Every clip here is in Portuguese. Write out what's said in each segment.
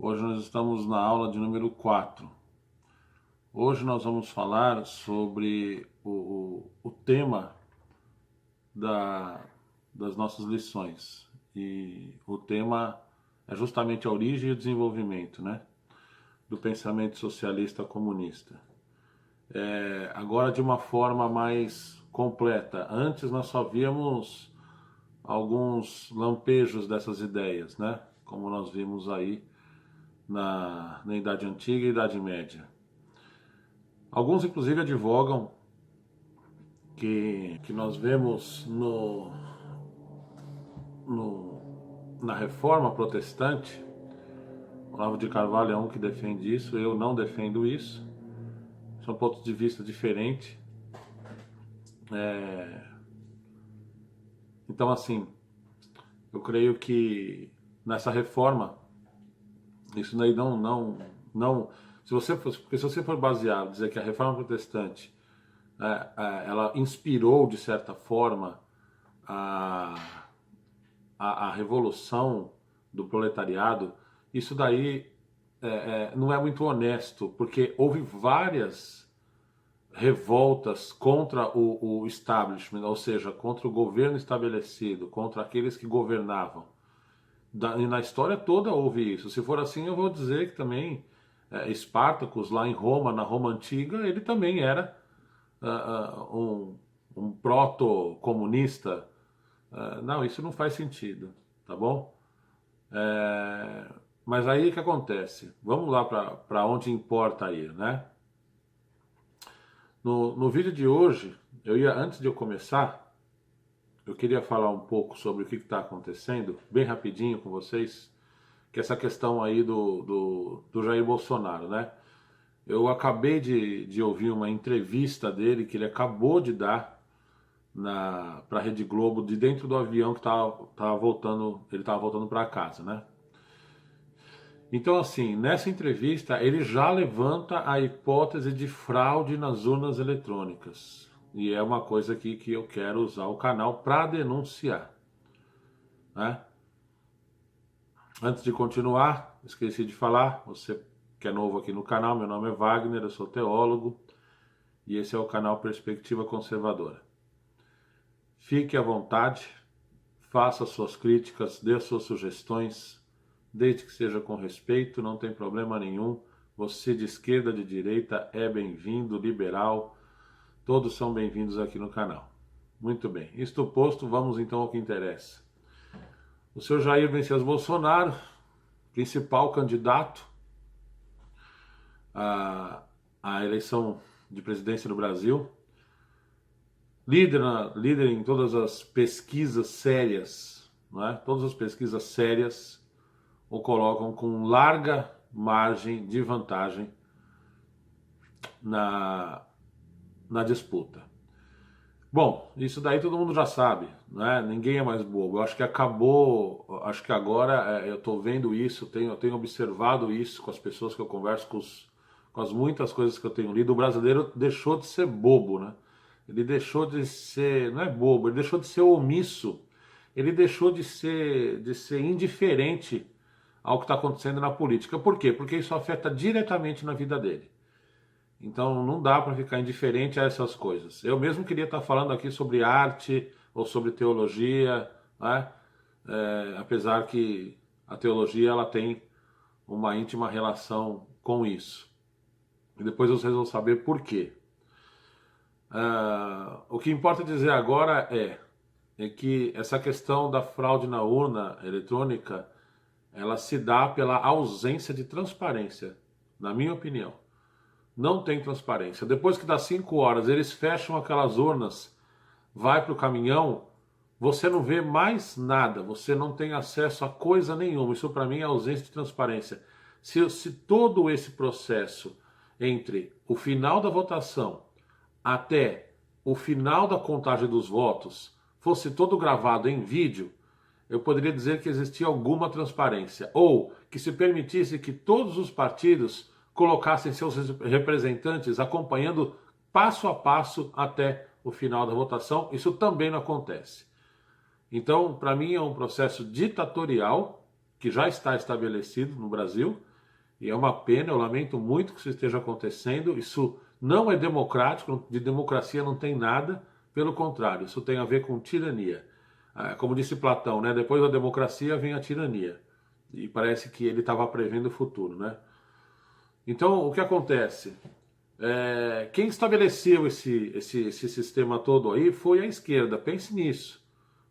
Hoje nós estamos na aula de número 4. Hoje nós vamos falar sobre o tema das nossas lições. E o tema é justamente a origem e o desenvolvimento, né, do pensamento socialista comunista. Agora de uma forma mais completa. Antes nós só víamos alguns lampejos dessas ideias, né, como nós vimos aí na Idade Antiga e Idade Média. Alguns, inclusive, advogam que nós vemos na Reforma Protestante. Olavo de Carvalho é um que defende isso, eu não defendo isso. São pontos de vista diferentes. Então, assim, eu creio que nessa reforma, isso daí não. Porque se você for basear, dizer que a Reforma Protestante ela inspirou de certa forma a, a revolução do proletariado, isso daí não é muito honesto, porque houve várias revoltas contra o establishment, ou seja, contra o governo estabelecido, contra aqueles que governavam. E na história toda houve isso. Se for assim, eu vou dizer que também Espartacus, lá em Roma, na Roma Antiga, ele também era um proto-comunista. Não, isso não faz sentido, tá bom? Mas aí o que acontece? Vamos lá para onde importa ir, né? No vídeo de hoje, antes de eu começar, eu queria falar um pouco sobre o que está acontecendo, bem rapidinho com vocês, que é essa questão aí do Jair Bolsonaro, né? Eu acabei de ouvir uma entrevista dele que ele acabou de dar para a Rede Globo, de dentro do avião que tava voltando, ele estava voltando para casa, né? Então, assim, nessa entrevista ele já levanta a hipótese de fraude nas urnas eletrônicas. E é uma coisa aqui que eu quero usar o canal para denunciar, né? Antes de continuar, esqueci de falar, você que é novo aqui no canal, meu nome é Wagner, eu sou teólogo e esse é o canal Perspectiva Conservadora. Fique à vontade, faça suas críticas, dê suas sugestões, desde que seja com respeito, não tem problema nenhum. Você de esquerda, de direita, é bem-vindo, liberal, todos são bem-vindos aqui no canal. Muito bem, isto posto, vamos então ao que interessa. O senhor Jair Messias Bolsonaro, principal candidato à eleição de presidência do Brasil, líder em todas as pesquisas sérias, não é? Todas as pesquisas sérias o colocam com larga margem de vantagem na disputa. Bom, isso daí todo mundo já sabe, né? Ninguém é mais bobo. Eu acho que acabou, acho que agora eu estou vendo isso, eu tenho observado isso com as pessoas que eu converso, com as muitas coisas que eu tenho lido. O brasileiro deixou de ser bobo, né? Ele deixou de ser, não é bobo, ele deixou de ser omisso, ele deixou de ser indiferente ao que está acontecendo na política. Por quê? Porque isso afeta diretamente na vida dele. Então não dá para ficar indiferente a essas coisas. Eu mesmo queria estar falando aqui sobre arte ou sobre teologia, né? Apesar que a teologia ela tem uma íntima relação com isso. E depois vocês vão saber por quê. O que importa dizer agora é que essa questão da fraude na urna eletrônica ela se dá pela ausência de transparência, na minha opinião. Não tem transparência. Depois que dá 5 horas, eles fecham aquelas urnas, vai para o caminhão, você não vê mais nada, você não tem acesso a coisa nenhuma. Isso para mim é ausência de transparência. Se todo esse processo entre o final da votação até o final da contagem dos votos fosse todo gravado em vídeo, eu poderia dizer que existia alguma transparência, ou que se permitisse que todos os partidos colocassem seus representantes acompanhando passo a passo até o final da votação. Isso também não acontece. Então, para mim, é um processo ditatorial que já está estabelecido no Brasil E é uma pena, eu lamento muito que isso esteja acontecendo. Isso não é democrático, de democracia não tem nada, pelo contrário, isso tem a ver com tirania. Como disse Platão, né? Depois da democracia vem a tirania. E parece que ele estava prevendo o futuro, né? Então, o que acontece? Quem estabeleceu esse sistema todo aí foi a esquerda. Pense nisso.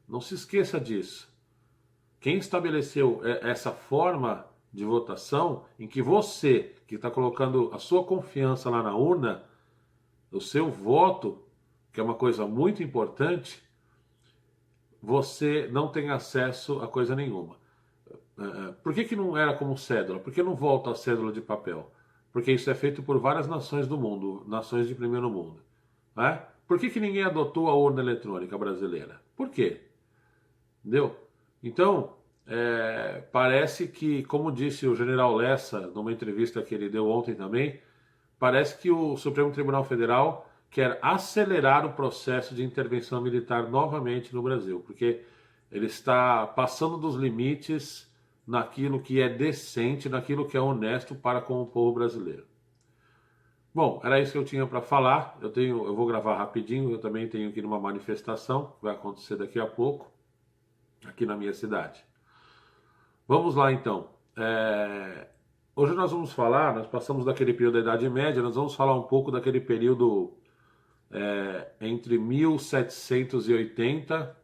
Não se esqueça disso. Quem estabeleceu essa forma de votação em que você, que está colocando a sua confiança lá na urna, o seu voto, que é uma coisa muito importante, você não tem acesso a coisa nenhuma. Por que não era como cédula? Por que não volta a cédula de papel? Porque isso é feito por várias nações do mundo, nações de primeiro mundo. Né? Por que ninguém adotou a urna eletrônica brasileira? Por quê? Entendeu? Então, parece que, como disse o general Lessa, numa entrevista que ele deu ontem também, parece que o Supremo Tribunal Federal quer acelerar o processo de intervenção militar novamente no Brasil, porque ele está passando dos limites naquilo que é decente, naquilo que é honesto para com o povo brasileiro. Bom, era isso que eu tinha para falar. Eu vou gravar rapidinho, eu também tenho que ir numa manifestação, que vai acontecer daqui a pouco, aqui na minha cidade. Vamos lá então. Hoje nós vamos falar, nós passamos daquele período da Idade Média, nós vamos falar um pouco daquele período entre 1780,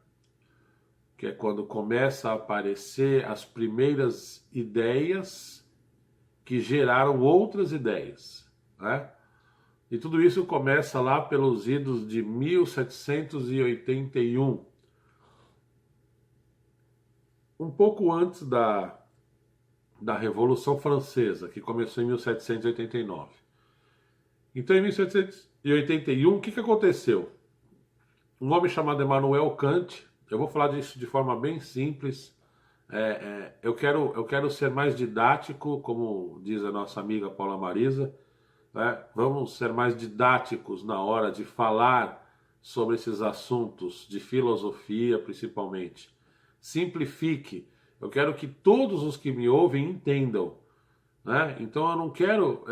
que é quando começa a aparecer as primeiras ideias que geraram outras ideias, né? E tudo isso começa lá pelos idos de 1781, um pouco antes da Revolução Francesa, que começou em 1789. Então, em 1781, o que aconteceu? Um homem chamado Immanuel Kant, eu vou falar disso de forma bem simples. Eu quero ser mais didático, como diz a nossa amiga Paula Marisa, né? Vamos ser mais didáticos na hora de falar sobre esses assuntos de filosofia, principalmente. Simplifique. Eu quero que todos os que me ouvem entendam, né? Então eu não quero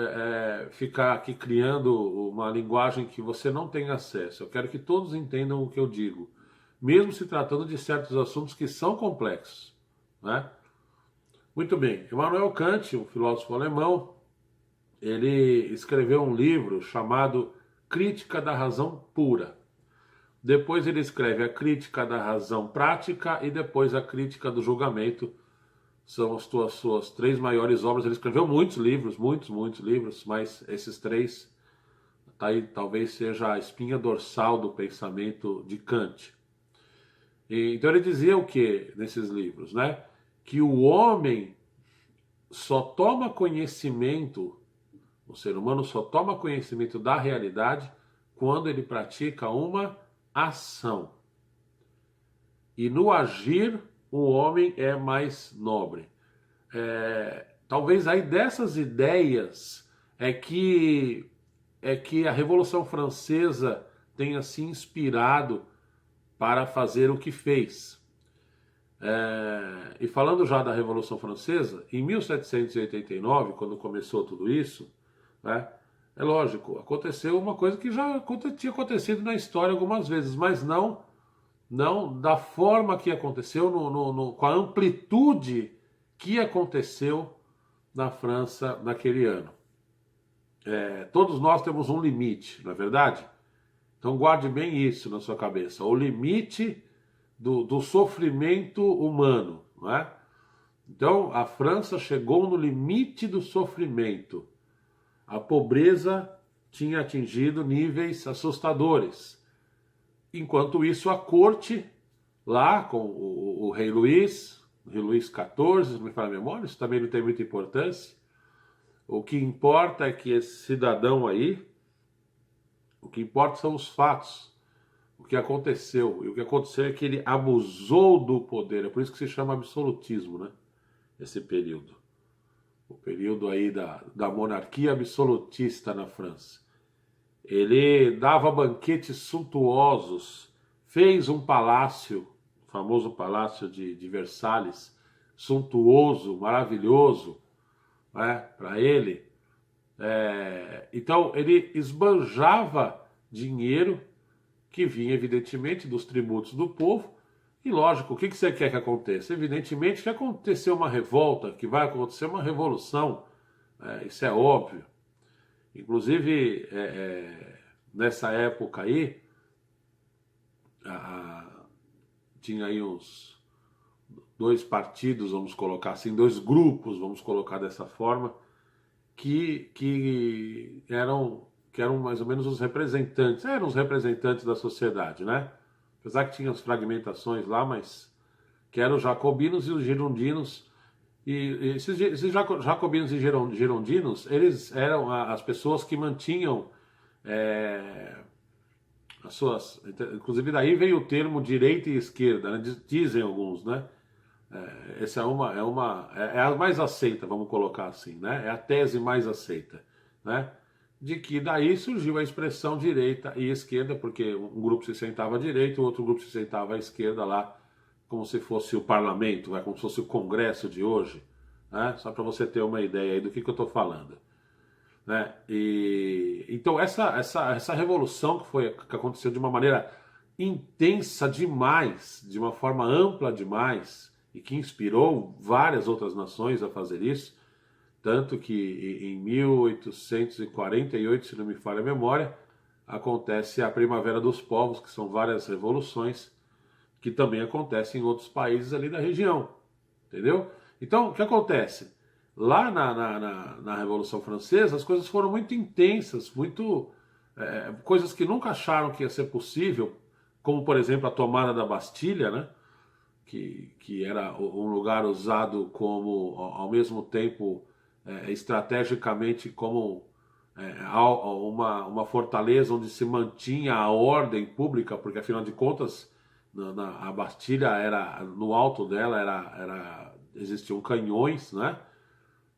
ficar aqui criando uma linguagem que você não tem acesso. Eu quero que todos entendam o que eu digo, mesmo se tratando de certos assuntos que são complexos, né? Muito bem. Immanuel Kant, um filósofo alemão, ele escreveu um livro chamado Crítica da Razão Pura. Depois ele escreve a Crítica da Razão Prática e depois a Crítica do Julgamento. São as suas três maiores obras. Ele escreveu muitos livros, muitos livros, mas esses três aí talvez seja a espinha dorsal do pensamento de Kant. Então ele dizia o que nesses livros, né? Que o homem só toma conhecimento, o ser humano só toma conhecimento da realidade quando ele pratica uma ação. E no agir, o homem é mais nobre. Talvez aí dessas ideias é que a Revolução Francesa tenha se inspirado para fazer o que fez. E falando já da Revolução Francesa, em 1789, quando começou tudo isso, né, é lógico, aconteceu uma coisa que já tinha acontecido na história algumas vezes, mas não da forma que aconteceu, com a amplitude que aconteceu na França naquele ano. Todos nós temos um limite, não é verdade? Então guarde bem isso na sua cabeça, o limite do sofrimento humano, não é? Então a França chegou no limite do sofrimento. A pobreza tinha atingido níveis assustadores. Enquanto isso, a corte, lá com o rei Luís XIV, se me fala a memória, isso também não tem muita importância. O que importa é que esse cidadão aí, o que importa são os fatos, o que aconteceu. E o que aconteceu é que ele abusou do poder, é por isso que se chama absolutismo, né? Esse período. O período aí da monarquia absolutista na França. Ele dava banquetes suntuosos, fez um palácio, o famoso palácio de Versalhes, suntuoso, maravilhoso, né, para ele. Então ele esbanjava dinheiro que vinha evidentemente dos tributos do povo. E lógico, o que você quer que aconteça? Evidentemente que aconteceu uma revolta, que vai acontecer uma revolução, isso é óbvio. Inclusive, nessa época aí, tinha aí uns dois partidos, vamos colocar assim, dois grupos, vamos colocar dessa forma, que eram mais ou menos os representantes, eram os representantes da sociedade, né? Apesar que tinha as fragmentações lá, mas que eram os jacobinos e os girondinos. E esses jacobinos e girondinos, eles eram as pessoas que mantinham as suas. Inclusive daí veio o termo direita e esquerda, né? Dizem alguns, né? Essa é a mais aceita, vamos colocar assim, né? É a tese mais aceita, né? De que daí surgiu a expressão direita e esquerda, porque um grupo se sentava à direita, o outro grupo se sentava à esquerda lá, como se fosse o parlamento, como se fosse o congresso de hoje, né? Só para você ter uma ideia aí do que eu estou falando, né? E então essa revolução que aconteceu de uma maneira intensa demais, de uma forma ampla demais, e que inspirou várias outras nações a fazer isso, tanto que em 1848, se não me falha a memória, acontece a Primavera dos Povos, que são várias revoluções que também acontecem em outros países ali da região, entendeu? Então, o que acontece? Lá na Revolução Francesa, as coisas foram muito intensas, muito coisas que nunca acharam que ia ser possível, como, por exemplo, a tomada da Bastilha, né? Que era um lugar usado como, ao mesmo tempo, estrategicamente como uma fortaleza onde se mantinha a ordem pública, porque afinal de contas a Bastilha era no alto dela existiam canhões, né?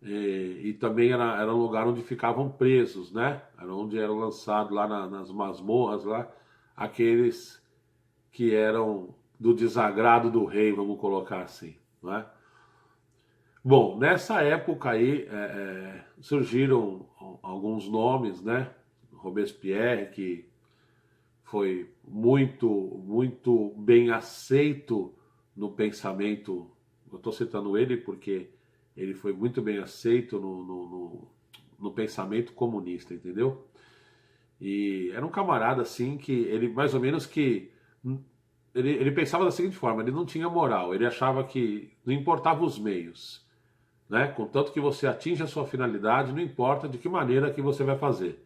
E também era um lugar onde ficavam presos, né? Era onde eram lançados lá nas masmorras lá aqueles que eram do desagrado do rei, vamos colocar assim, né? Bom, nessa época aí surgiram alguns nomes, né? Robespierre, que foi muito bem aceito no pensamento. Eu estou citando ele porque ele foi muito bem aceito no pensamento comunista, entendeu? E era um camarada assim que ele mais ou menos que ele pensava da seguinte forma: ele não tinha moral, ele achava que não importava os meios, né? Contanto que você atinja a sua finalidade, não importa de que maneira que você vai fazer,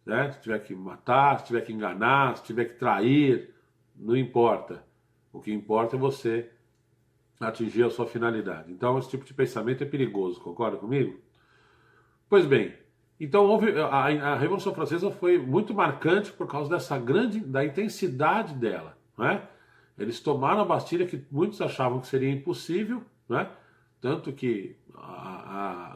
né? Se tiver que matar, se tiver que enganar, se tiver que trair, não importa. O que importa é você atingir a sua finalidade. Então, esse tipo de pensamento é perigoso, concorda comigo? Pois bem, então a Revolução Francesa foi muito marcante por causa da intensidade dela, né? Eles tomaram a Bastilha, que muitos achavam que seria impossível, né? Tanto que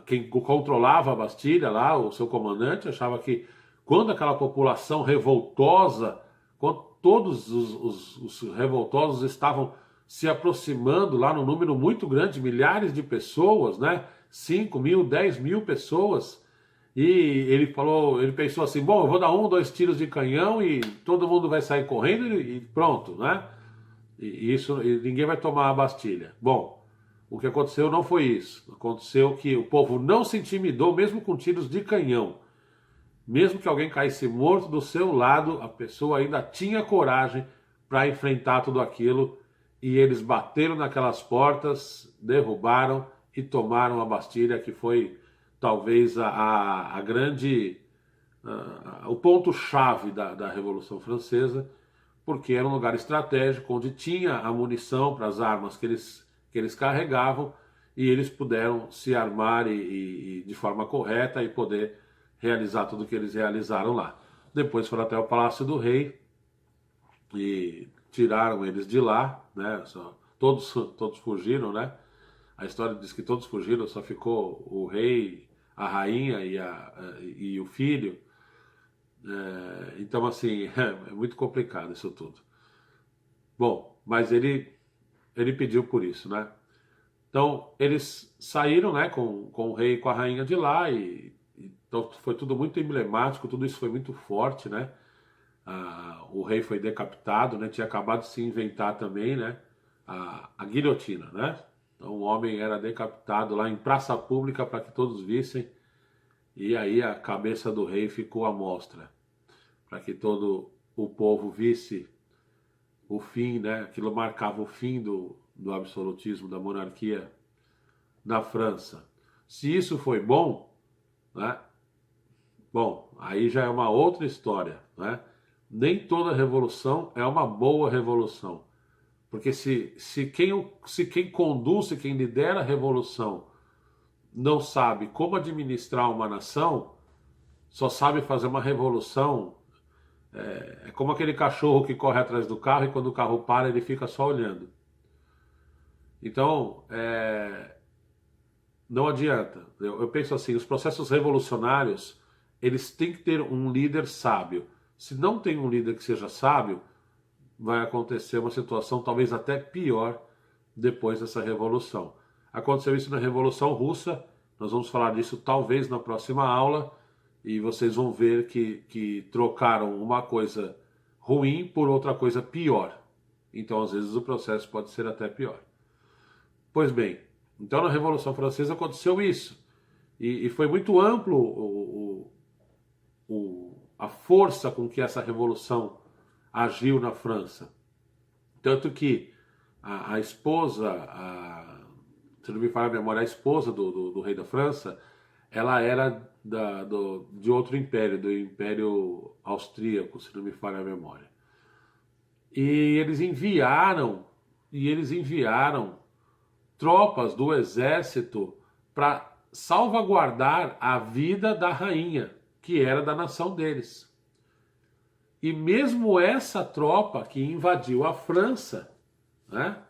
quem controlava a Bastilha lá, o seu comandante, achava que quando aquela população revoltosa, quando todos os revoltosos estavam se aproximando lá no número muito grande, milhares de pessoas, né? 5.000, 10.000 pessoas, e ele pensou assim, bom, eu vou dar 2 tiros de canhão e todo mundo vai sair correndo e pronto, né? E ninguém vai tomar a Bastilha. Bom, o que aconteceu não foi isso. Aconteceu que o povo não se intimidou, mesmo com tiros de canhão. Mesmo que alguém caísse morto do seu lado, a pessoa ainda tinha coragem para enfrentar tudo aquilo. E eles bateram naquelas portas, derrubaram e tomaram a Bastilha, que foi talvez a grande, o ponto-chave da Revolução Francesa, porque era um lugar estratégico onde tinha a munição para as armas que eles carregavam, e eles puderam se armar e de forma correta e poder realizar tudo o que eles realizaram lá. Depois foram até o Palácio do Rei e tiraram eles de lá, né? Todos fugiram, né? A história diz que todos fugiram, só ficou o rei, a rainha e o filho. Então, assim, é muito complicado isso tudo. Bom, mas ele pediu por isso, né? Então, eles saíram, né, com o rei e com a rainha de lá, então foi tudo muito emblemático, tudo isso foi muito forte, né? O rei foi decapitado, né? Tinha acabado de se inventar também, né? A guilhotina, né? Então o homem era decapitado lá em praça pública para que todos vissem, e aí a cabeça do rei ficou à mostra, para que todo o povo visse o fim, né? Aquilo marcava o fim do absolutismo, da monarquia na França. Se isso foi bom, né? Bom, aí já é uma outra história, né? Nem toda revolução é uma boa revolução. Porque se quem conduz, se quem lidera a revolução não sabe como administrar uma nação, só sabe fazer uma revolução, é como aquele cachorro que corre atrás do carro e quando o carro para ele fica só olhando. Então, não adianta. Eu penso assim, os processos revolucionários, eles têm que ter um líder sábio. Se não tem um líder que seja sábio, vai acontecer uma situação talvez até pior depois dessa revolução. Aconteceu isso na Revolução Russa, nós vamos falar disso talvez na próxima aula, e vocês vão ver que trocaram uma coisa ruim por outra coisa pior. Então, às vezes, o processo pode ser até pior. Pois bem, então na Revolução Francesa aconteceu isso. E foi muito amplo a força com que essa revolução agiu na França. Tanto que a esposa, se não me falha a memória, a esposa do rei da França, ela era de outro império, do Império Austríaco, se não me falha a memória. E eles enviaram tropas do exército para salvaguardar a vida da rainha, que era da nação deles. E mesmo essa tropa que invadiu a França, né,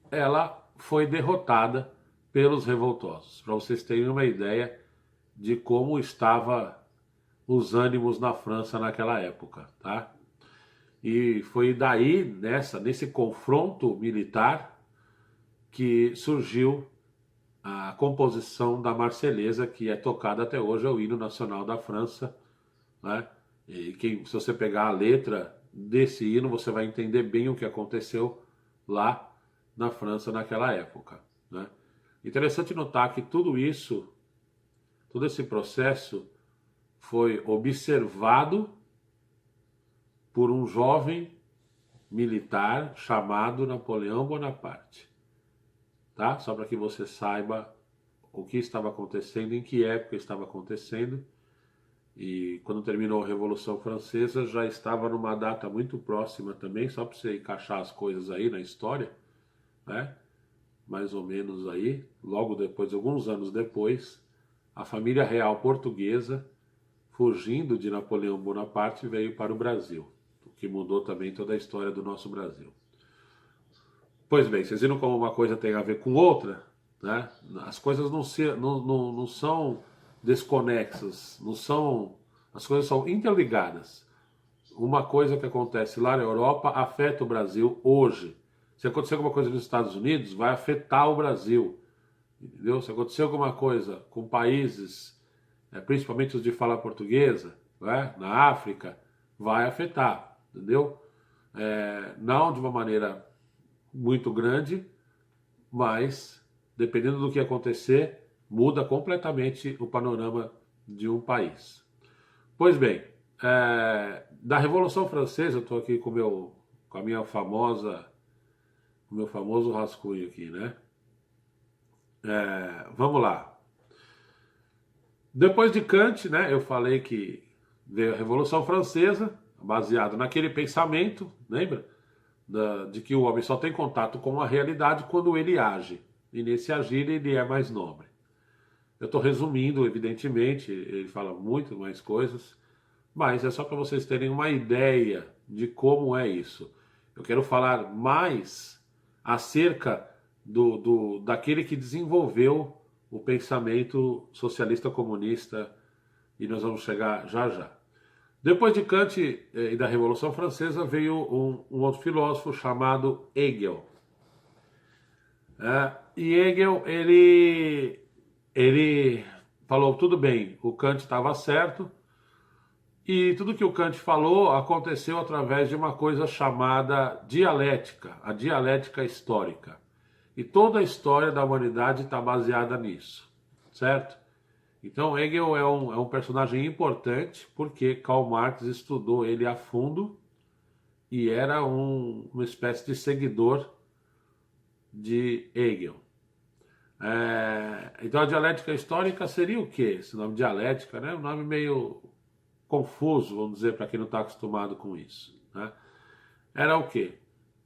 ela foi derrotada pelos revoltosos. Para vocês terem uma ideia de como estava os ânimos na França naquela época, tá? E foi daí, nesse confronto militar, que surgiu a composição da Marselhesa, que é tocada até hoje, é o hino nacional da França, né? E se você pegar a letra desse hino, você vai entender bem o que aconteceu lá na França naquela época, né? Interessante notar que tudo isso, todo esse processo foi observado por um jovem militar chamado Napoleão Bonaparte, tá? Só para que você saiba o que estava acontecendo, em que época estava acontecendo. E quando terminou a Revolução Francesa, já estava numa data muito próxima também, só para você encaixar as coisas aí na história, né? Mais ou menos aí, logo depois, alguns anos depois, a família real portuguesa, fugindo de Napoleão Bonaparte, veio para o Brasil, o que mudou também toda a história do nosso Brasil. Pois bem, vocês viram como uma coisa tem a ver com outra, né? As coisas não são desconexas, as coisas são interligadas. Uma coisa que acontece lá na Europa afeta o Brasil hoje. Se acontecer alguma coisa nos Estados Unidos, vai afetar o Brasil, entendeu? Se acontecer alguma coisa com países, principalmente os de fala portuguesa, né, na África, vai afetar, entendeu? Não de uma maneira muito grande, mas dependendo do que acontecer, muda completamente o panorama de um país. Pois bem, da Revolução Francesa, eu estou aqui com o meu famoso rascunho aqui, né? Vamos lá. Depois de Kant, né, eu falei que veio a Revolução Francesa, baseado naquele pensamento, lembra? De que o homem só tem contato com a realidade quando ele age. E nesse agir ele é mais nobre. Eu estou resumindo, evidentemente, ele fala muito mais coisas, mas é só para vocês terem uma ideia de como é isso. Eu quero falar mais acerca daquele que desenvolveu o pensamento socialista comunista, e nós vamos chegar já já. Depois de Kant e da Revolução Francesa veio um outro filósofo chamado Hegel. E Hegel, ele falou, tudo bem, o Kant estava certo, e tudo que o Kant falou aconteceu através de uma coisa chamada dialética, a dialética histórica. E toda a história da humanidade está baseada nisso, certo? Então Hegel é um personagem importante porque Karl Marx estudou ele a fundo e era uma espécie de seguidor de Hegel. Então a dialética histórica seria o quê? Esse nome dialética, né? Um nome meio confuso, vamos dizer, para quem não está acostumado com isso, né? Era o quê?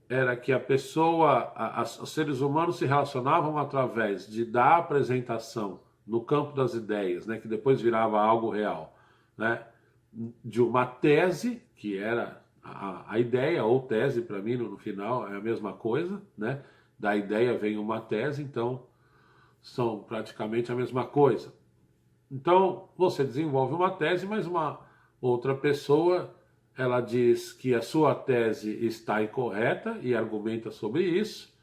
Era que a pessoa, os seres humanos se relacionavam através da apresentação no campo das ideias, né, que depois virava algo real, né, de uma tese, que era a ideia, ou tese para mim no final é a mesma coisa, né, da ideia vem uma tese, então são praticamente a mesma coisa. Então você desenvolve uma tese, mas uma outra pessoa ela diz que a sua tese está incorreta e argumenta sobre isso,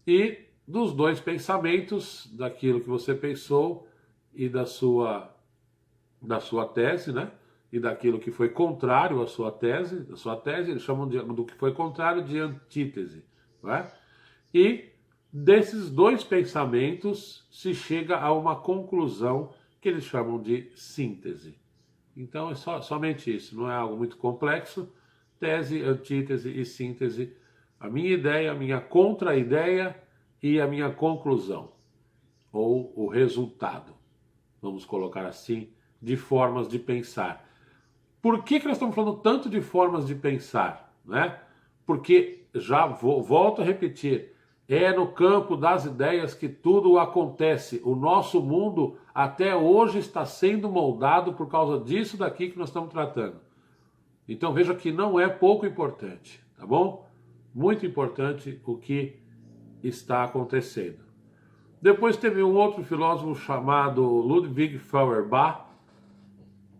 e dos dois pensamentos, daquilo que você pensou e da sua tese, né? E daquilo que foi contrário à sua tese, eles chamam do que foi contrário de antítese, né? E desses dois pensamentos se chega a uma conclusão que eles chamam de síntese. Então é somente isso, não é algo muito complexo. Tese, antítese e síntese. A minha ideia, a minha contra-ideia e a minha conclusão, ou o resultado, vamos colocar assim, de formas de pensar. Por que nós estamos falando tanto de formas de pensar, né? Porque, volto a repetir, é no campo das ideias que tudo acontece. O nosso mundo até hoje está sendo moldado por causa disso daqui que nós estamos tratando. Então veja que não é pouco importante, tá bom? Muito importante o que está acontecendo. Depois teve um outro filósofo chamado Ludwig Feuerbach.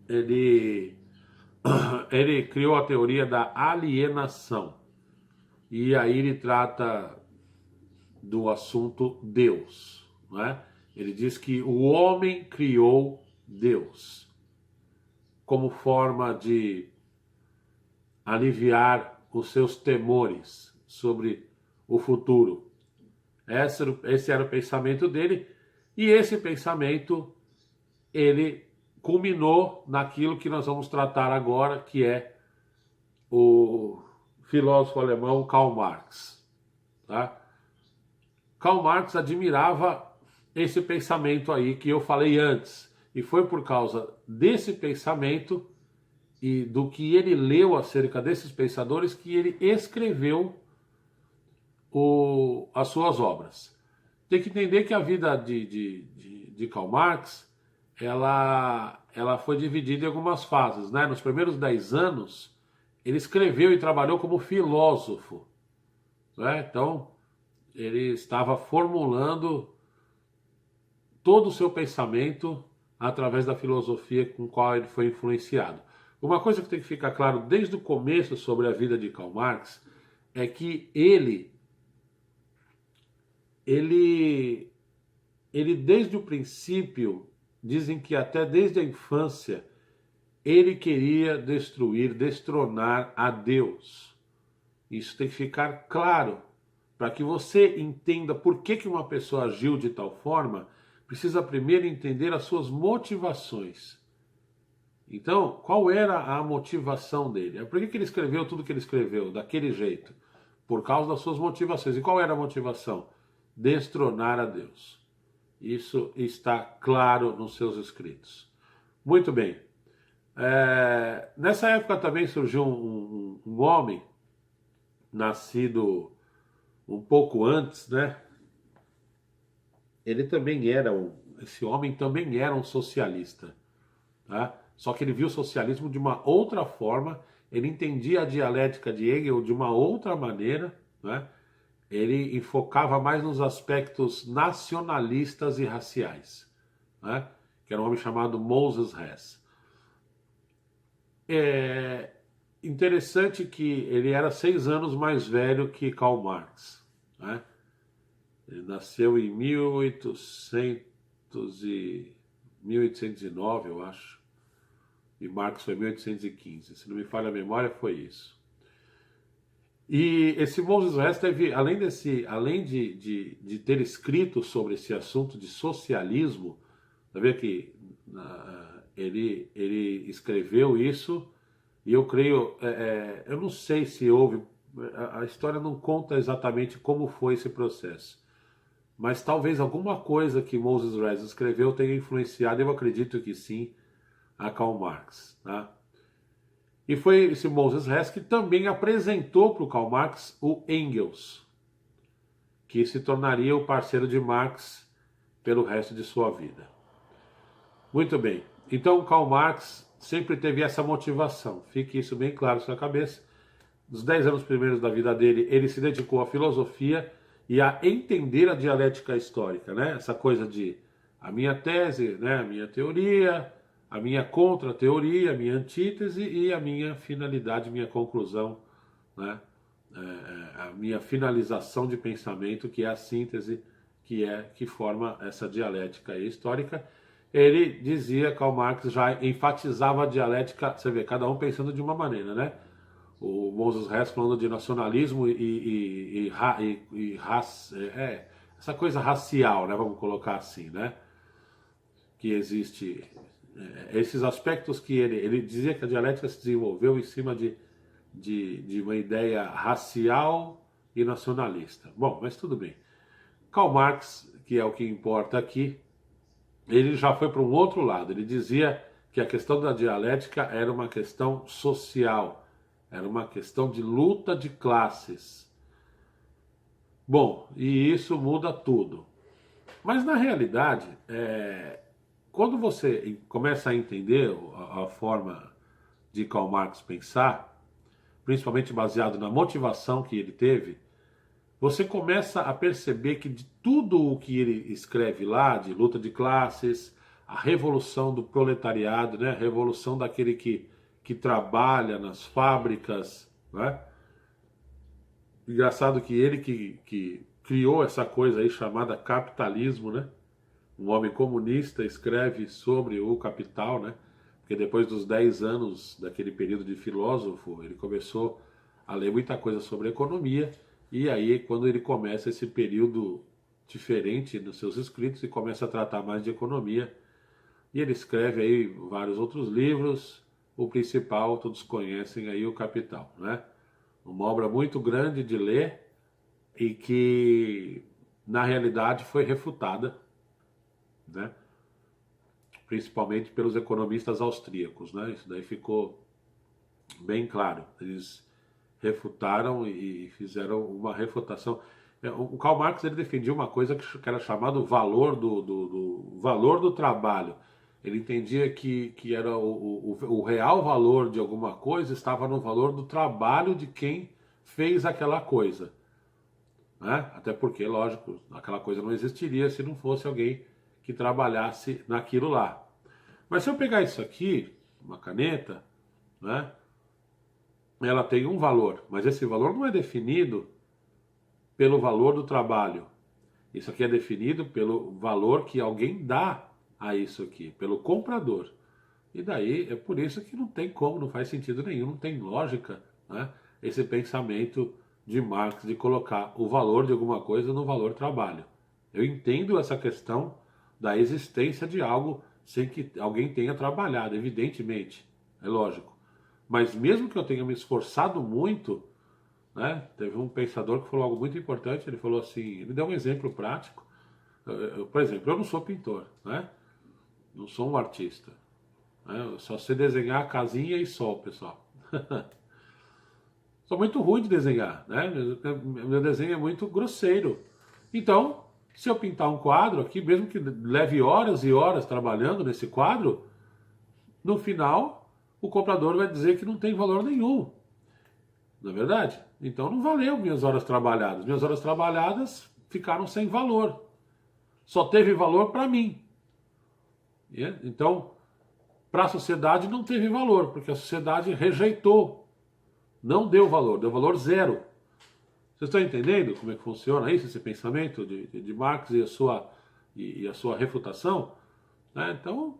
Ele criou a teoria da alienação. E aí ele trata do assunto Deus, né? Ele diz que o homem criou Deus como forma de aliviar os seus temores sobre o futuro. Esse era o pensamento dele, e esse pensamento ele culminou naquilo que nós vamos tratar agora, que é o filósofo alemão Karl Marx, tá? Karl Marx admirava esse pensamento aí que eu falei antes, e foi por causa desse pensamento e do que ele leu acerca desses pensadores que ele escreveu as suas obras. Tem que entender que a vida de Karl Marx ela foi dividida em algumas fases, né? Nos primeiros 10 anos, ele escreveu e trabalhou como filósofo, né? Então, ele estava formulando todo o seu pensamento através da filosofia com qual ele foi influenciado. Uma coisa que tem que ficar claro desde o começo sobre a vida de Karl Marx é que ele desde o princípio, dizem que até desde a infância, ele queria destronar a Deus. Isso tem que ficar claro. Para que você entenda por que uma pessoa agiu de tal forma, precisa primeiro entender as suas motivações. Então, qual era a motivação dele? Por que ele escreveu tudo que ele escreveu daquele jeito? Por causa das suas motivações. E qual era a motivação? Destronar a Deus. Isso está claro nos seus escritos. Muito bem. Nessa época também surgiu um homem, nascido um pouco antes, né? Esse homem também era um socialista, tá? Só que ele viu o socialismo de uma outra forma, ele entendia a dialética de Hegel de uma outra maneira, né? Ele enfocava mais nos aspectos nacionalistas e raciais, né? Que era um homem chamado Moses Hess. É interessante que ele era 6 anos mais velho que Karl Marx, né? Ele nasceu em 1809, eu acho. E Marx foi em 1815. Se não me falha a memória, foi isso. E esse Moses Hess teve, além de ter escrito sobre esse assunto de socialismo, tá vendo que ele escreveu isso, e eu creio, eu não sei se houve, a história não conta exatamente como foi esse processo, mas talvez alguma coisa que Moses Hess escreveu tenha influenciado, eu acredito que sim, a Karl Marx, tá? E foi esse Moses Hess que também apresentou para o Karl Marx o Engels, que se tornaria o parceiro de Marx pelo resto de sua vida. Muito bem. Então, Karl Marx sempre teve essa motivação. Fique isso bem claro na sua cabeça. Nos 10 anos primeiros da vida dele, ele se dedicou à filosofia e a entender a dialética histórica, né? Essa coisa de a minha tese, né? A minha teoria, a minha contra-teoria, a minha antítese e a minha finalidade, minha conclusão, né? A minha finalização de pensamento, que é a síntese, que forma essa dialética histórica. Ele dizia, Karl Marx já enfatizava a dialética, você vê, cada um pensando de uma maneira, né? O Moses Hess falando de nacionalismo essa coisa racial, né? Vamos colocar assim, né? Que existe esses aspectos que ele dizia que a dialética se desenvolveu em cima de uma ideia racial e nacionalista. Bom, mas tudo bem. Karl Marx, que é o que importa aqui, ele já foi para um outro lado. Ele dizia que a questão da dialética era uma questão social, era uma questão de luta de classes. Bom, e isso muda tudo. Mas na realidade, quando você começa a entender a forma de Karl Marx pensar, principalmente baseado na motivação que ele teve, você começa a perceber que de tudo o que ele escreve lá, de luta de classes, a revolução do proletariado, né? A revolução daquele que trabalha nas fábricas, né? Engraçado que ele que criou essa coisa aí chamada capitalismo, né? Um homem comunista escreve sobre o capital, né? Porque depois dos 10 anos daquele período de filósofo, ele começou a ler muita coisa sobre economia, e aí quando ele começa esse período diferente nos seus escritos e começa a tratar mais de economia, e ele escreve aí vários outros livros, o principal todos conhecem aí, o Capital, né? Uma obra muito grande de ler e que na realidade foi refutada, né? Principalmente pelos economistas austríacos, né? Isso daí ficou bem claro. Eles refutaram e fizeram uma refutação. O Karl Marx ele defendia uma coisa que era chamado valor do valor do trabalho. Ele entendia que era o real valor de alguma coisa estava no valor do trabalho de quem fez aquela coisa, né? Até porque, lógico, aquela coisa não existiria se não fosse alguém que trabalhasse naquilo lá. Mas se eu pegar isso aqui, uma caneta, né? Ela tem um valor, mas esse valor não é definido pelo valor do trabalho. Isso aqui é definido pelo valor que alguém dá a isso aqui, pelo comprador. E daí é por isso que não tem como, não faz sentido nenhum, não tem lógica, né? Esse pensamento de Marx de colocar o valor de alguma coisa no valor trabalho. Eu entendo essa questão da existência de algo sem que alguém tenha trabalhado, evidentemente, é lógico. Mas mesmo que eu tenha me esforçado muito, né? Teve um pensador que falou algo muito importante, ele falou assim, ele deu um exemplo prático. Por exemplo, eu não sou pintor, né? Não sou um artista, né? Eu só sei desenhar casinha e sol, pessoal. Sou muito ruim de desenhar, né? Meu desenho é muito grosseiro. Então, se eu pintar um quadro aqui, mesmo que leve horas e horas trabalhando nesse quadro, no final o comprador vai dizer que não tem valor nenhum. Não é verdade? Então não valeu minhas horas trabalhadas. Minhas horas trabalhadas ficaram sem valor. Só teve valor para mim. Então, para a sociedade não teve valor, porque a sociedade rejeitou. Não deu valor zero. Vocês estão entendendo como é que funciona isso, esse pensamento de Marx e a sua refutação? Né? Então,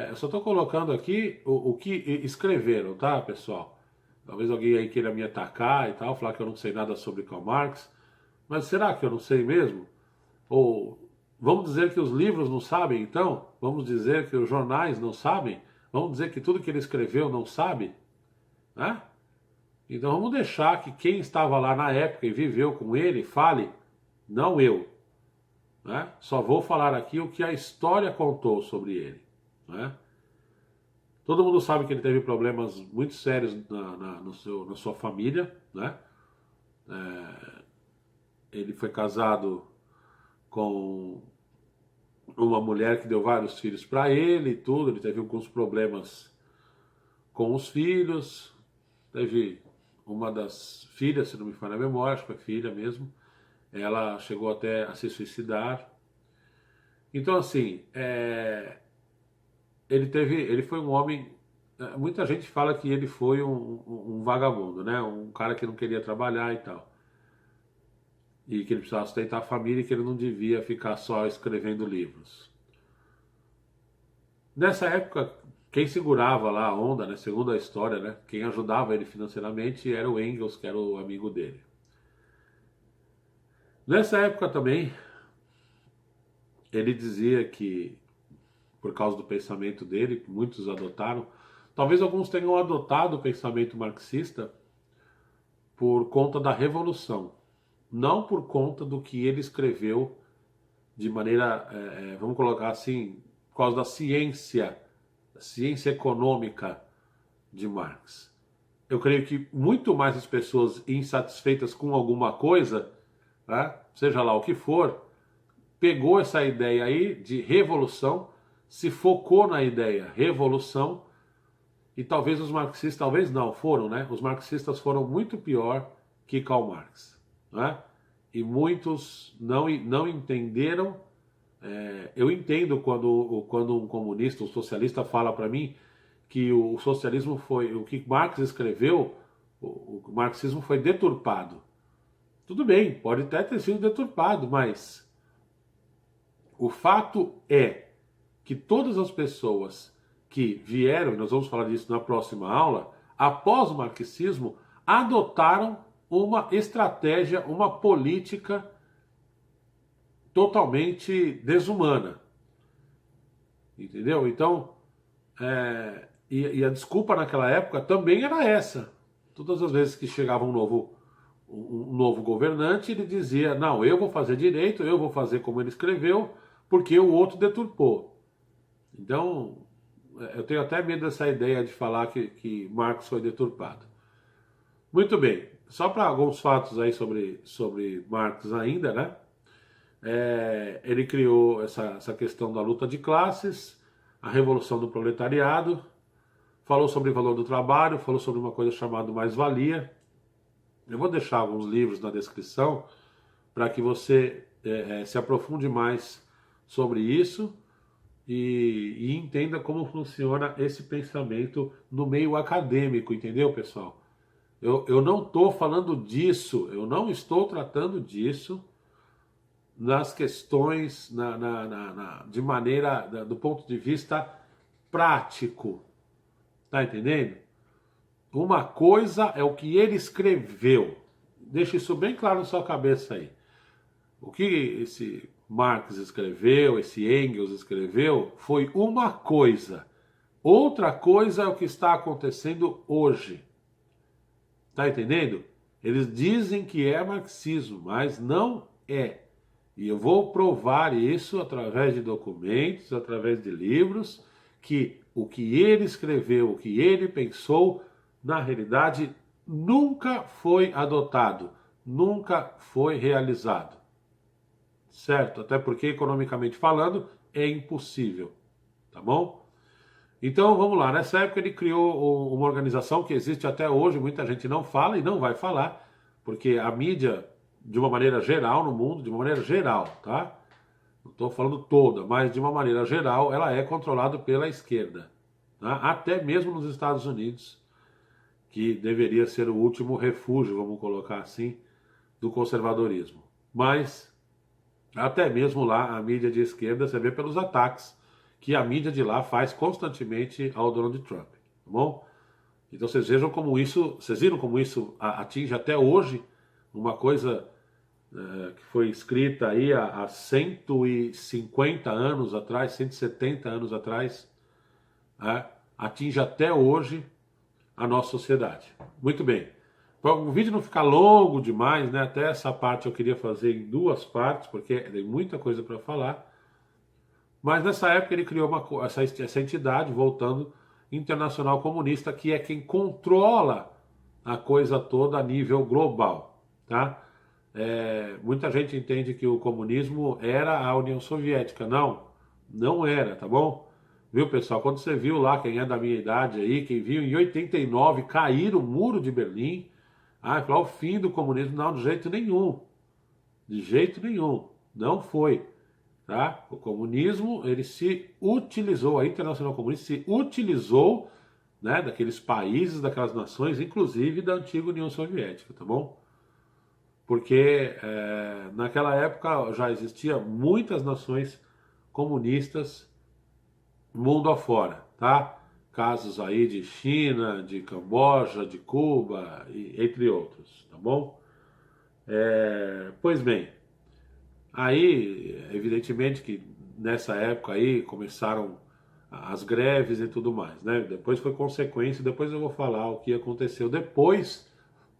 eu só estou colocando aqui o que escreveram, tá, pessoal? Talvez alguém aí queira me atacar e tal, falar que eu não sei nada sobre Karl Marx, mas será que eu não sei mesmo? Ou vamos dizer que os livros não sabem, então? Vamos dizer que os jornais não sabem? Vamos dizer que tudo que ele escreveu não sabe? Né? Então vamos deixar que quem estava lá na época e viveu com ele fale, não eu. Né? Só vou falar aqui o que a história contou sobre ele. Né? Todo mundo sabe que ele teve problemas muito sérios na sua família. Né? Ele foi casado com uma mulher que deu vários filhos para ele e tudo. Ele teve alguns problemas com os filhos. Teve uma das filhas, se não me falha a memória, acho que foi filha mesmo. Ela chegou até a se suicidar. Então, assim, ele foi um homem. Muita gente fala que ele foi um vagabundo, né? Um cara que não queria trabalhar e tal. E que ele precisava sustentar a família e que ele não devia ficar só escrevendo livros. Nessa época, quem segurava lá a onda, né? Segundo a história, né? Quem ajudava ele financeiramente era o Engels, que era o amigo dele. Nessa época também, ele dizia que, por causa do pensamento dele, que muitos adotaram, talvez alguns tenham adotado o pensamento marxista por conta da revolução, não por conta do que ele escreveu de maneira, vamos colocar assim, por causa da ciência econômica de Marx. Eu creio que muito mais as pessoas insatisfeitas com alguma coisa, né, seja lá o que for, pegou essa ideia aí de revolução, se focou na ideia revolução, e talvez os marxistas, talvez não, foram, né? Os marxistas foram muito pior que Karl Marx, né? E muitos não entenderam. Eu entendo quando um comunista, um socialista fala para mim que o socialismo foi, o que Marx escreveu, o marxismo foi deturpado. Tudo bem, pode até ter sido deturpado, mas o fato é que todas as pessoas que vieram, e nós vamos falar disso na próxima aula, após o marxismo, adotaram uma estratégia, uma política totalmente desumana. Entendeu? Então, e a desculpa naquela época também era essa. Todas as vezes que chegava um novo governante, ele dizia, não, eu vou fazer direito, eu vou fazer como ele escreveu, porque o outro deturpou. Então, eu tenho até medo dessa ideia de falar que Marx foi deturpado. Muito bem, só para alguns fatos aí sobre Marx ainda, né? Ele criou essa questão da luta de classes, a revolução do proletariado, falou sobre o valor do trabalho, falou sobre uma coisa chamada mais-valia. Eu vou deixar alguns livros na descrição para que você se aprofunde mais sobre isso e entenda como funciona esse pensamento no meio acadêmico, entendeu, pessoal? Eu não estou falando disso, eu não estou tratando disso nas questões de maneira, do ponto de vista prático, tá entendendo? Uma coisa é o que ele escreveu, deixa isso bem claro na sua cabeça aí. O que esse Marx escreveu, esse Engels escreveu, foi uma coisa. Outra coisa é o que está acontecendo hoje. Tá entendendo? Eles dizem que é marxismo, mas não é. E eu vou provar isso através de documentos, através de livros, que o que ele escreveu, o que ele pensou, na realidade nunca foi adotado, nunca foi realizado. Certo? Até porque, economicamente falando, é impossível. Tá bom? Então, vamos lá. Nessa época ele criou uma organização que existe até hoje, muita gente não fala e não vai falar, porque a mídia, de uma maneira geral no mundo, de uma maneira geral, tá? Não estou falando toda, mas de uma maneira geral, ela é controlada pela esquerda. Tá? Até mesmo nos Estados Unidos, que deveria ser o último refúgio, vamos colocar assim, do conservadorismo. Mas até mesmo lá a mídia de esquerda, você vê pelos ataques que a mídia de lá faz constantemente ao Donald Trump, tá bom? Então vocês vejam como isso, vocês viram como isso atinge até hoje uma coisa que foi escrita aí há 150 anos atrás, 170 anos atrás, atinge até hoje a nossa sociedade. Muito bem. Para o vídeo não ficar longo demais, né? Até essa parte eu queria fazer em duas partes, porque tem muita coisa para falar. Mas nessa época ele criou essa entidade, voltando, Internacional Comunista, que é quem controla a coisa toda a nível global, tá? Muita gente entende que o comunismo era a União Soviética. Não, não era, tá bom? Viu, pessoal? Quando você viu lá, quem é da minha idade aí, quem viu em 89 cair o muro de Berlim, falou o fim do comunismo. Não, de jeito nenhum. De jeito nenhum. Não foi. Tá? O comunismo, ele se utilizou, a Internacional Comunista se utilizou, né, daqueles países, daquelas nações, inclusive da antiga União Soviética, tá bom? Porque naquela época já existia muitas nações comunistas mundo afora, tá? Casos aí de China, de Camboja, de Cuba, entre outros, tá bom? Pois bem, aí, evidentemente que nessa época aí começaram as greves e tudo mais, né? Depois foi consequência, depois eu vou falar o que aconteceu depois,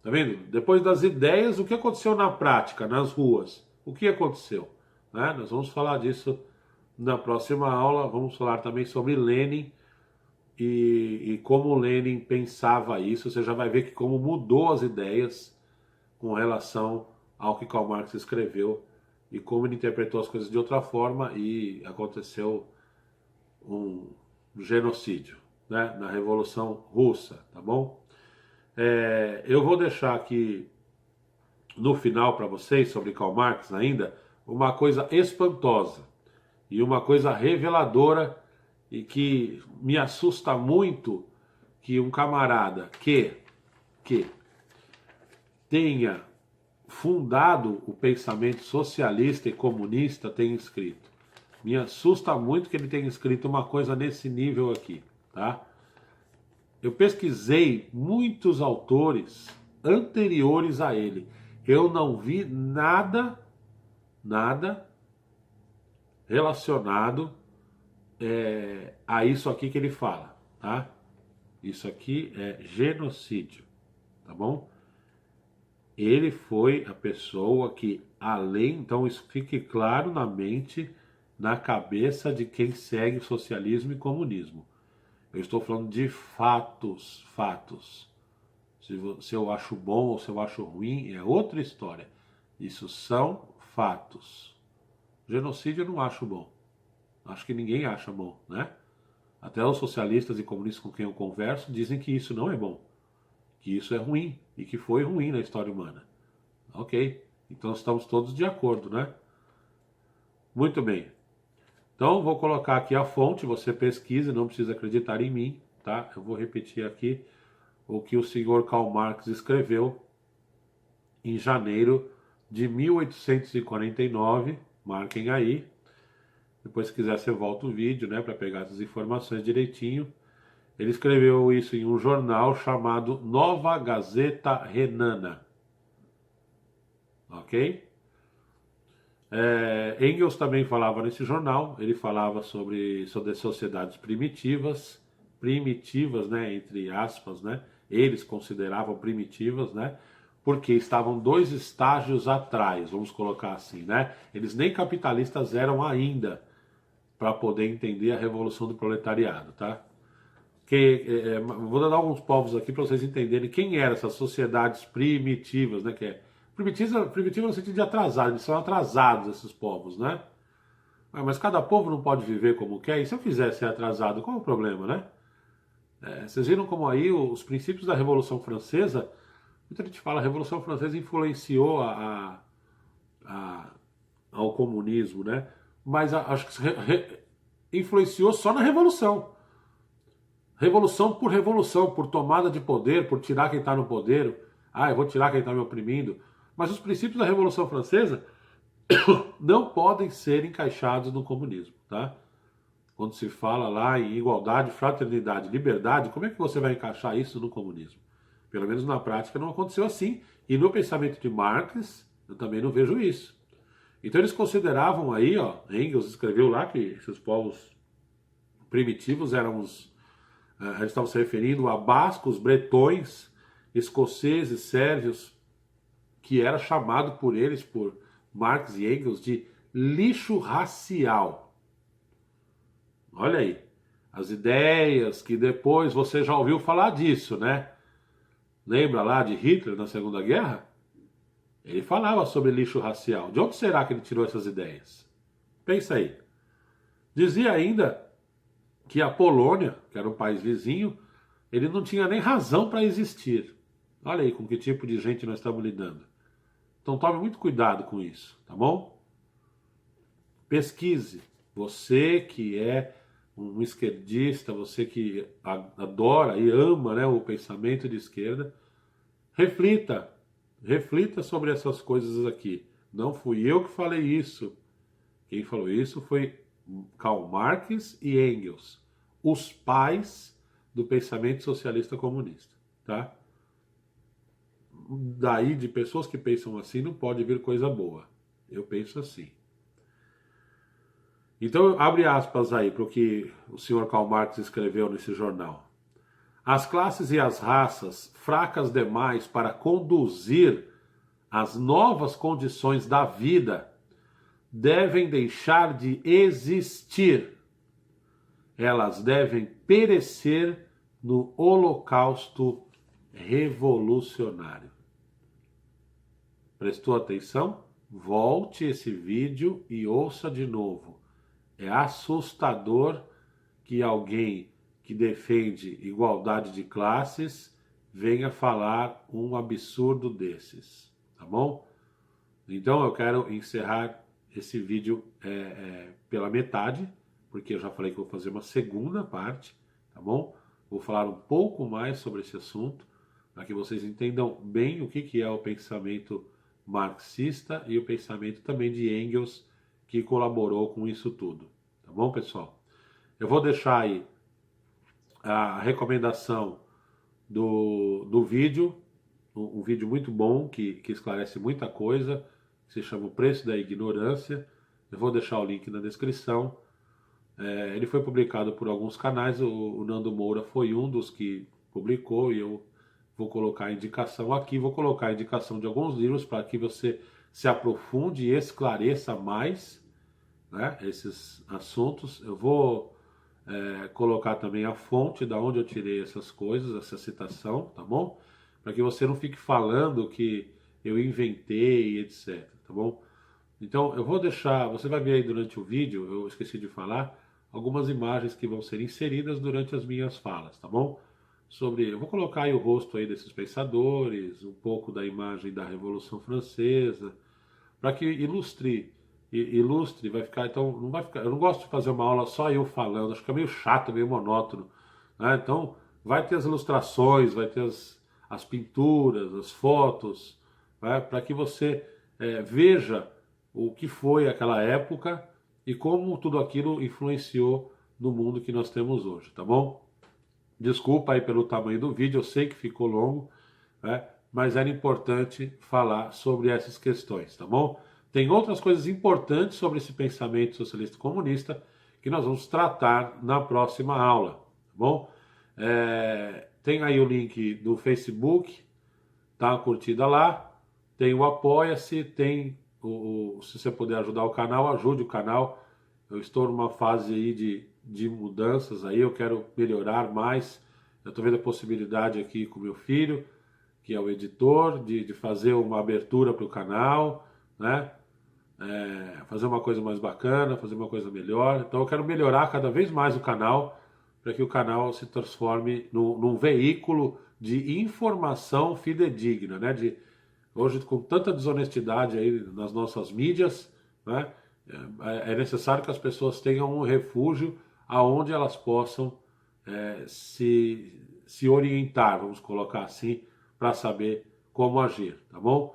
tá vendo? Depois das ideias, o que aconteceu na prática, nas ruas, o que aconteceu, né? Nós vamos falar disso na próxima aula, vamos falar também sobre Lenin e como Lenin pensava isso, você já vai ver que como mudou as ideias com relação ao que Karl Marx escreveu e como ele interpretou as coisas de outra forma e aconteceu um genocídio, né, na Revolução Russa, tá bom? Eu vou deixar aqui no final para vocês, sobre Karl Marx ainda, uma coisa espantosa e uma coisa reveladora e que me assusta muito que um camarada que tenha fundado o pensamento socialista e comunista tenha escrito. Me assusta muito que ele tenha escrito uma coisa nesse nível aqui, tá? Eu pesquisei muitos autores anteriores a ele. Eu não vi nada relacionado a isso aqui que ele fala, tá? Isso aqui é genocídio, tá bom? Ele foi a pessoa que, além, então isso fique claro na mente, na cabeça de quem segue socialismo e comunismo. Eu estou falando de fatos. Se eu acho bom ou se eu acho ruim é outra história. Isso são fatos. Genocídio eu não acho bom. Acho que ninguém acha bom, né? Até os socialistas e comunistas com quem eu converso dizem que isso não é bom, que isso é ruim e que foi ruim na história humana. Ok, então estamos todos de acordo, né? Muito bem. Então vou colocar aqui a fonte, você pesquisa, não precisa acreditar em mim, tá? Eu vou repetir aqui o que o senhor Karl Marx escreveu em janeiro de 1849, marquem aí. Depois, se quiser, você volta o vídeo, né, para pegar essas informações direitinho. Ele escreveu isso em um jornal chamado Nova Gazeta Renana. Ok? Engels também falava nesse jornal. Ele falava sobre sociedades primitivas, né, entre aspas, né? Eles consideravam primitivas, né? Porque estavam 2 estágios atrás, vamos colocar assim, né? Eles nem capitalistas eram ainda, para poder entender a revolução do proletariado, tá? Vou dar alguns povos aqui para vocês entenderem quem eram essas sociedades primitivas, né? Primitiva no sentido de atrasado, eles são atrasados esses povos, né? Mas cada povo não pode viver como quer, e se eu quiser ser atrasado, qual é o problema, né? Vocês viram como aí os princípios da Revolução Francesa, muita gente fala, a Revolução Francesa influenciou ao comunismo, né? Mas acho que influenciou só na revolução. Revolução, por tomada de poder, por tirar quem está no poder. Eu vou tirar quem está me oprimindo. Mas os princípios da Revolução Francesa não podem ser encaixados no comunismo, tá? Quando se fala lá em igualdade, fraternidade, liberdade, como é que você vai encaixar isso no comunismo? Pelo menos na prática não aconteceu assim. E no pensamento de Marx, eu também não vejo isso. Então eles consideravam aí, ó, Engels escreveu lá que esses povos primitivos eram eles estavam se referindo a bascos, bretões, escoceses, sérvios, que era chamado por eles, por Marx e Engels, de lixo racial. Olha aí, as ideias que depois você já ouviu falar disso, né? Lembra lá de Hitler na Segunda Guerra? Ele falava sobre lixo racial. De onde será que ele tirou essas ideias? Pensa aí. Dizia ainda que a Polônia, que era um país vizinho, ele não tinha nem razão para existir. Olha aí com que tipo de gente nós estamos lidando. Então tome muito cuidado com isso, tá bom? Pesquise. Você que é um esquerdista, você que adora e ama, né, o pensamento de esquerda, reflita. Reflita sobre essas coisas aqui. Não fui eu que falei isso. Quem falou isso foi Karl Marx e Engels, os pais do pensamento socialista comunista, tá? Daí de pessoas que pensam assim não pode vir coisa boa. Eu penso assim. Então, abre aspas aí para o que o senhor Karl Marx escreveu nesse jornal. As classes e as raças, fracas demais para conduzir as novas condições da vida, devem deixar de existir. Elas devem perecer no holocausto revolucionário. Prestou atenção? Volte esse vídeo e ouça de novo. É assustador que alguém que defende igualdade de classes venha falar um absurdo desses, tá bom? Então eu quero encerrar esse vídeo pela metade, porque eu já falei que vou fazer uma segunda parte, tá bom? Vou falar um pouco mais sobre esse assunto, para que vocês entendam bem o que é o pensamento marxista e o pensamento também de Engels, que colaborou com isso tudo, tá bom, pessoal? Eu vou deixar aí a recomendação do vídeo, um vídeo muito bom, que esclarece muita coisa, que se chama O Preço da Ignorância. Eu vou deixar o link na descrição. Ele foi publicado por alguns canais, o Nando Moura foi um dos que publicou, e eu vou colocar a indicação aqui, vou colocar a indicação de alguns livros para que você se aprofunde e esclareça mais, né, esses assuntos. Eu vou colocar também a fonte da onde eu tirei essas coisas, essa citação, tá bom? Para que você não fique falando que eu inventei, etc, tá bom? Então eu vou deixar, você vai ver aí durante o vídeo, eu esqueci de falar, algumas imagens que vão ser inseridas durante as minhas falas, tá bom? Eu vou colocar aí o rosto aí desses pensadores, um pouco da imagem da Revolução Francesa, para que ilustre, vai ficar, então não vai ficar, eu não gosto de fazer uma aula só eu falando, acho que é meio chato, meio monótono, né? Então vai ter as ilustrações, vai ter as pinturas, as fotos, né? Para que você veja o que foi aquela época e como tudo aquilo influenciou no mundo que nós temos hoje, tá bom? Desculpa aí pelo tamanho do vídeo, eu sei que ficou longo, né? Mas era importante falar sobre essas questões, tá bom? Tem outras coisas importantes sobre esse pensamento socialista comunista que nós vamos tratar na próxima aula, tá bom? Tem aí o link do Facebook, tá? Curtida lá, tem o Apoia-se, tem se você puder ajudar o canal, ajude o canal. Eu estou numa fase aí de mudanças aí, eu quero melhorar mais. Eu estou vendo a possibilidade aqui com meu filho, que é o editor, de fazer uma abertura para o canal, né? Fazer uma coisa mais bacana, fazer uma coisa melhor. Então eu quero melhorar cada vez mais o canal, para que o canal se transforme num veículo de informação fidedigna, né? Hoje, com tanta desonestidade aí nas nossas mídias, né? É necessário que as pessoas tenham um refúgio aonde elas possam se orientar, vamos colocar assim, para saber como agir, tá bom?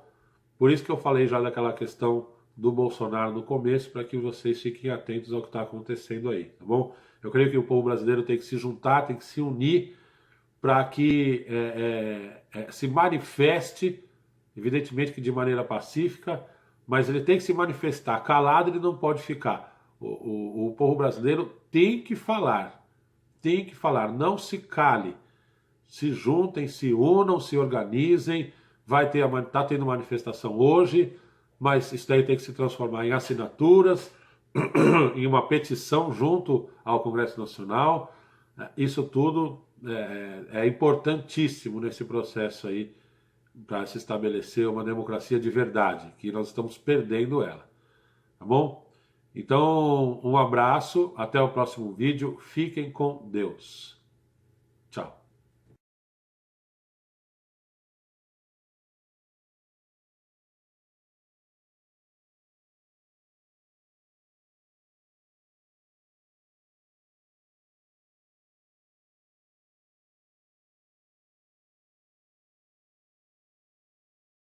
Por isso que eu falei já daquela questão do Bolsonaro no começo, para que vocês fiquem atentos ao que está acontecendo aí, tá bom? Eu creio que o povo brasileiro tem que se juntar, tem que se unir para que se manifeste, evidentemente que de maneira pacífica, mas ele tem que se manifestar. Calado ele não pode ficar. O povo brasileiro tem que falar, não se cale. Se juntem, se unam, se organizem. Tá tendo manifestação hoje, mas isso daí tem que se transformar em assinaturas, em uma petição junto ao Congresso Nacional. Isso tudo é importantíssimo nesse processo aí para se estabelecer uma democracia de verdade, que nós estamos perdendo ela. Tá bom? Então, um abraço, até o próximo vídeo. Fiquem com Deus. Tchau.